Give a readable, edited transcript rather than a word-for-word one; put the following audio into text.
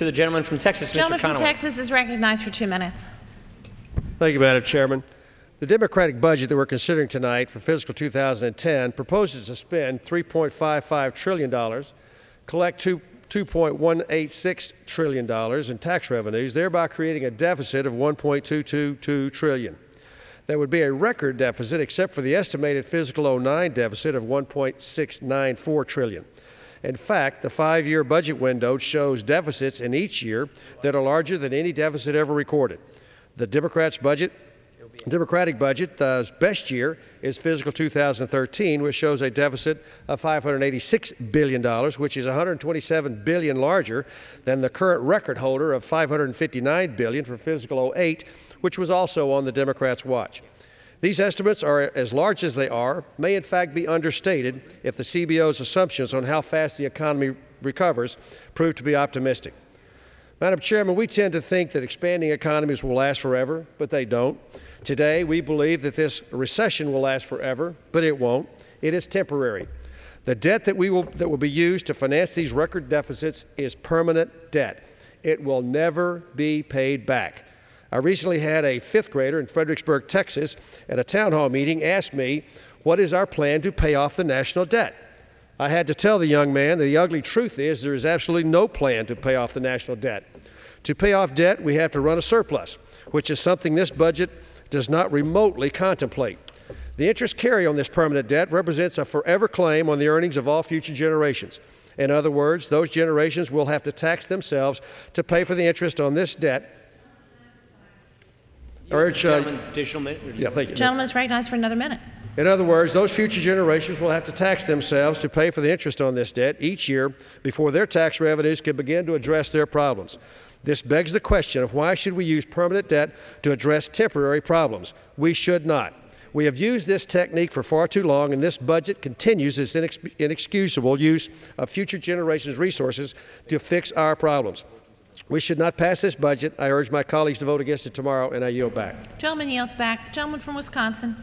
to the gentleman from Texas, Mr. Gentleman from Conaway. Texas is recognized for 2 minutes. Thank you, Madam Chairman. The Democratic budget that we're considering tonight for fiscal 2010 proposes to spend $3.55 trillion, collect $2.186 trillion in tax revenues, thereby creating a deficit of $1.222 trillion. That would be a record deficit except for the estimated fiscal 09 deficit of $1.694 trillion. In fact, the 5-year budget window shows deficits in each year that are larger than any deficit ever recorded. The Democratic budget's best year is fiscal 2013, which shows a deficit of $586 billion, which is $127 billion larger than the current record holder of $559 billion for fiscal 08, which was also on the Democrats' watch. These estimates, are as large as they are, may in fact be understated if the CBO's assumptions on how fast the economy recovers prove to be optimistic. Madam Chairman, we tend to think that expanding economies will last forever, but they don't. Today, we believe that this recession will last forever, but it won't. It is temporary. The debt that will be used to finance these record deficits is permanent debt. It will never be paid back. I recently had a 5th grader in Fredericksburg, Texas, at a town hall meeting ask me, what is our plan to pay off the national debt? I had to tell the young man that the ugly truth is there is absolutely no plan to pay off the national debt. To pay off debt, we have to run a surplus, which is something this budget does not remotely contemplate. The interest carry on this permanent debt represents a forever claim on the earnings of all future generations. In other words, those generations will have to tax themselves to pay for the interest on this debt. Gentleman is recognized for another minute. In other words, those future generations will have to tax themselves to pay for the interest on this debt each year before their tax revenues can begin to address their problems. This begs the question of why should we use permanent debt to address temporary problems? We should not. We have used this technique for far too long, and this budget continues its inexcusable use of future generations' resources to fix our problems. We should not pass this budget. I urge my colleagues to vote against it tomorrow, and I yield back. Gentleman yields back. The gentleman from Wisconsin.